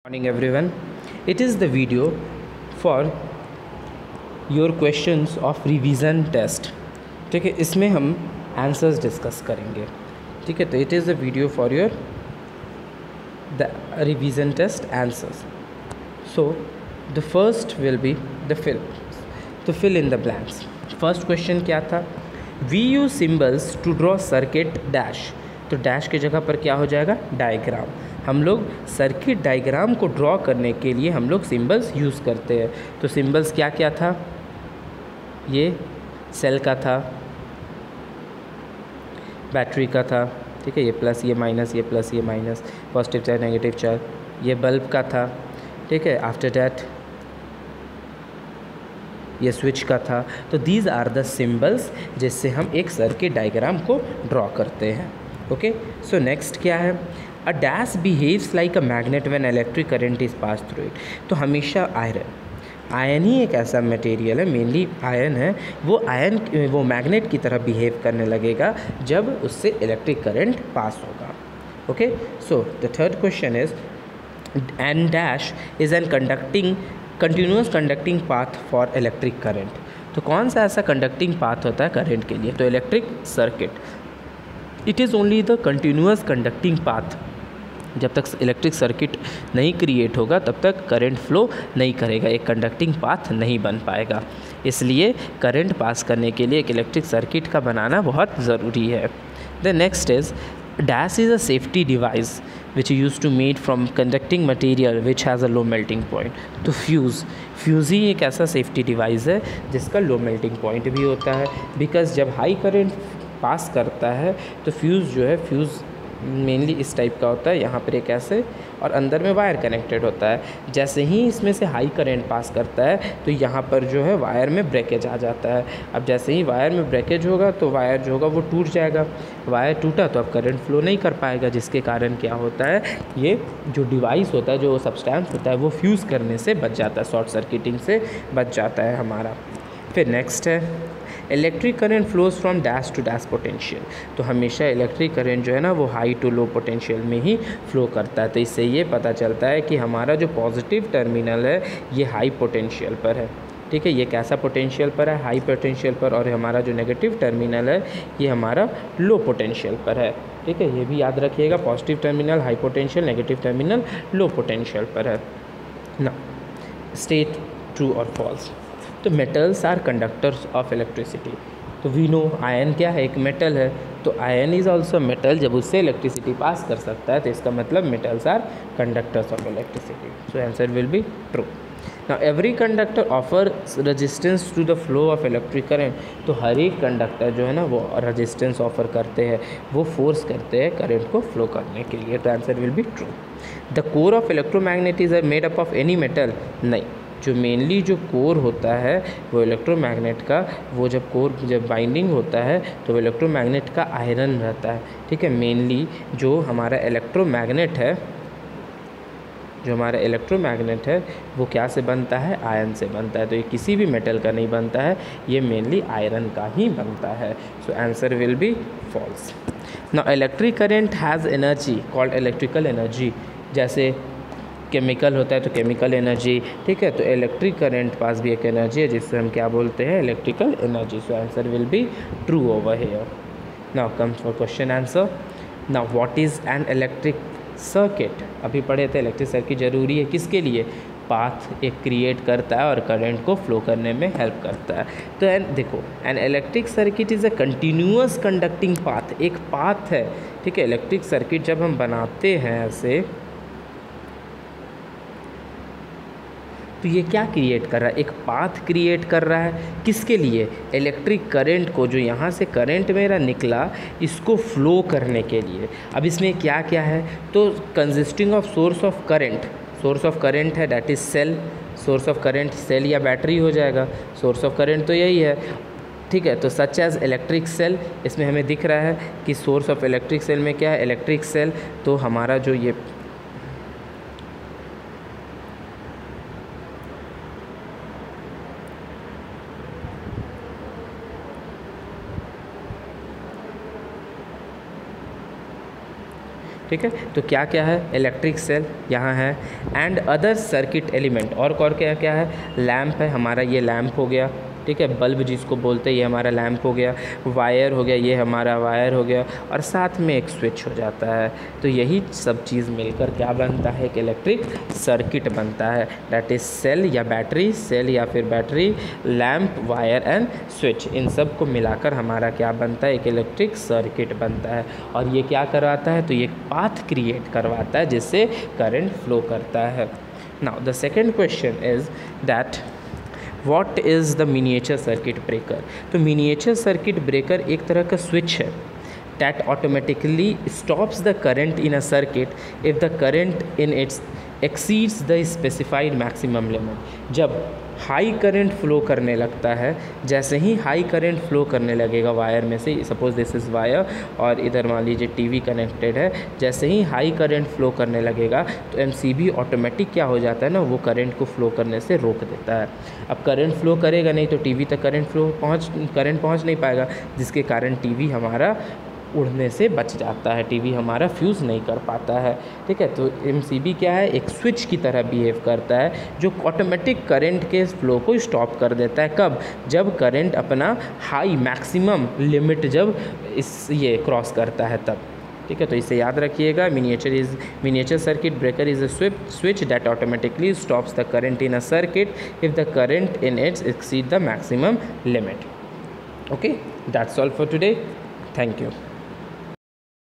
Morning everyone. It is the video for your questions of revision test. ठीक है, इसमें हम आंसर्स डिस्कस करेंगे. ठीक है, तो it is the video for your the revision test answers. So the first will be the fill in the blanks. First question क्या था? We use symbols to draw circuit dash. तो dash की जगह पर क्या हो जाएगा? डायग्राम. हम लोग सर्किट डायग्राम को ड्रॉ करने के लिए हम लोग सिम्बल्स यूज़ करते हैं. तो सिम्बल्स क्या क्या था? ये सेल का था, बैटरी का था, ठीक है, ये प्लस ये माइनस, ये प्लस ये minus, positive charge negative charge, ये बल्ब का था, ठीक है. आफ्टर डैट ये स्विच का था. तो दीज आर द सिम्बल्स जिससे हम एक सर्किट डायग्राम को ड्रॉ करते हैं. ओके, सो नेक्स्ट क्या है? A dash behaves like a magnet when electric current is pass through it. तो हमेशा आयरन ही एक ऐसा मटेरियल है, मेनली आयरन है, वो मैग्नेट की तरह बिहेव करने लगेगा जब उससे इलेक्ट्रिक करंट पास होगा. Okay, so the third question is an dash is an continuous conducting path for electric current. तो कौन सा ऐसा कंडक्टिंग पाथ होता है करंट के लिए? तो electric circuit. It is only the continuous conducting path. जब तक इलेक्ट्रिक सर्किट नहीं क्रिएट होगा तब तक करंट फ्लो नहीं करेगा, एक कंडक्टिंग पाथ नहीं बन पाएगा. इसलिए करंट पास करने के लिए एक इलेक्ट्रिक सर्किट का बनाना बहुत ज़रूरी है. The next is dash is a safety device which is used to made from conducting material which has a low melting point. तो फ्यूज़ ही एक ऐसा सेफ्टी डिवाइस है जिसका लो मेल्टिंग पॉइंट भी होता है. बिकॉज जब हाई करंट पास करता है तो फ्यूज़ मेनली इस टाइप का होता है. यहाँ पर एक ऐसे और अंदर में वायर कनेक्टेड होता है. जैसे ही इसमें से हाई करंट पास करता है तो यहाँ पर जो है वायर में ब्रेकेज आ जाता है. अब जैसे ही वायर में ब्रेकेज होगा तो वायर जो होगा वो टूट जाएगा. वायर टूटा तो अब करंट फ्लो नहीं कर पाएगा, जिसके कारण क्या होता है, ये जो डिवाइस होता है, जो सब्सटेंस होता है, वो फ्यूज़ करने से बच जाता है, शॉर्ट सर्किटिंग से बच जाता है हमारा. फिर नेक्स्ट है electric current flows from dash to dash potential. तो हमेशा इलेक्ट्रिक करंट जो है ना वो हाई टू लो पोटेंशियल में ही फ्लो करता है. तो इससे ये पता चलता है कि हमारा जो पॉजिटिव टर्मिनल है ये हाई पोटेंशियल पर है. ठीक है, ये कैसा पोटेंशियल पर है? हाई पोटेंशियल पर. और हमारा जो नेगेटिव टर्मिनल है ये हमारा लो पोटेंशियल पर है. ठीक है, ये भी याद रखिएगा, positive terminal high potential, negative terminal low potential पर है ना. स्टेट ट्रू और फॉल्स. तो metals are conductors of electricity. तो वी नो आयन क्या है? एक मेटल है. तो आयन इज़ ऑल्सो मेटल. जब उससे इलेक्ट्रिसिटी पास कर सकता है तो इसका मतलब metals are conductors of electricity. So answer will be true. Now every conductor offer resistance to the flow of electric current. तो हर एक कंडक्टर जो है ना वो रेजिस्टेंस ऑफर करते हैं, वो फोर्स करते हैं करंट को फ्लो करने के लिए. तो answer will be true. The core of electromagnet is made up of any metal. नहीं, जो मेनली जो कोर होता है वो इलेक्ट्रोमैग्नेट का, वो जब बाइंडिंग होता है तो वो इलेक्ट्रोमैग्नेट का आयरन रहता है. ठीक है, मेनली जो हमारा इलेक्ट्रोमैग्नेट है वो क्या से बनता है? आयरन से बनता है. तो ये किसी भी मेटल का नहीं बनता है, ये मेनली आयरन का ही बनता है. So answer will be false. Now electric current has energy called electrical energy. जैसे केमिकल होता है तो केमिकल एनर्जी. ठीक है, तो इलेक्ट्रिक करंट पास भी एक एनर्जी है जिससे हम क्या बोलते हैं? Electrical energy. So answer will be true over here. Now comes for question answer. Now what is an electric circuit? अभी पढ़े थे इलेक्ट्रिक सर्किट ज़रूरी है किसके लिए? पाथ एक क्रिएट करता है और करंट को फ्लो करने में हेल्प करता है. तो देखो, an electric circuit is a continuous conducting path. एक पाथ है. ठीक है, इलेक्ट्रिक सर्किट जब हम बनाते हैं ऐसे तो ये क्या क्रिएट कर रहा है? एक पाथ क्रिएट कर रहा है. किसके लिए? इलेक्ट्रिक करंट को, जो यहाँ से करंट मेरा निकला, इसको फ्लो करने के लिए. अब इसमें क्या क्या है? तो consisting of source of current है, that is cell. Source of current cell या बैटरी हो जाएगा. सोर्स ऑफ करंट तो यही है. ठीक है, तो सच एज इलेक्ट्रिक सेल. इसमें हमें दिख रहा है कि सोर्स ऑफ इलेक्ट्रिक सेल में क्या है? Electric cell. तो हमारा जो ये ठीक है। तो क्या क्या है, इलेक्ट्रिक सेल यहाँ है, एंड अदर सर्किट एलिमेंट, और क्या क्या है, लैंप है हमारा, ये लैंप हो गया, ठीक है, बल्ब जिसको बोलते हैं ये हमारा लैंप हो गया, वायर हो गया, ये हमारा वायर हो गया, और साथ में एक स्विच हो जाता है। तो यही सब चीज़ मिलकर क्या बनता है, एक इलेक्ट्रिक सर्किट बनता है, दैट इज सेल या बैटरी, सेल या फिर battery, lamp, wire and switch, इन सब को मिलाकर हमारा क्या बनता है, एक इलेक्ट्रिक सर्किट बनता है। और ये क्या करवाता है, तो ये पाथ क्रिएट करवाता है जिससे करंट फ्लो करता है। Now the second question is that what is the miniature circuit breaker. तो मिनिएचर सर्किट ब्रेकर एक तरह का स्विच है that automatically stops the current in a circuit if the current in its exceeds the specified maximum limit। जब high current flow करने लगता है, जैसे ही हाई करंट फ्लो करने लगेगा वायर में से, सपोज दिस इज़ वायर और इधर मान लीजिए टीवी कनेक्टेड है, जैसे ही हाई करंट फ्लो करने लगेगा तो एमसीबी ऑटोमेटिक क्या हो जाता है ना, वो करंट को फ्लो करने से रोक देता है। अब करंट फ्लो करेगा नहीं तो टीवी तक करंट पहुंच नहीं पाएगा, जिसके कारण टीवी हमारा उड़ने से बच जाता है, टीवी हमारा फ्यूज़ नहीं कर पाता है, ठीक है। तो एमसीबी क्या है, एक स्विच की तरह बिहेव करता है जो ऑटोमेटिक करंट के फ्लो को स्टॉप कर देता है। कब, जब करंट अपना हाई मैक्सिमम लिमिट जब ये क्रॉस करता है तब, ठीक है। तो इसे याद रखिएगा, miniature circuit breaker is a switch that automatically stops the current in a circuit if the current in its exceed the maximum limit. Okay, that's all for today, thank you.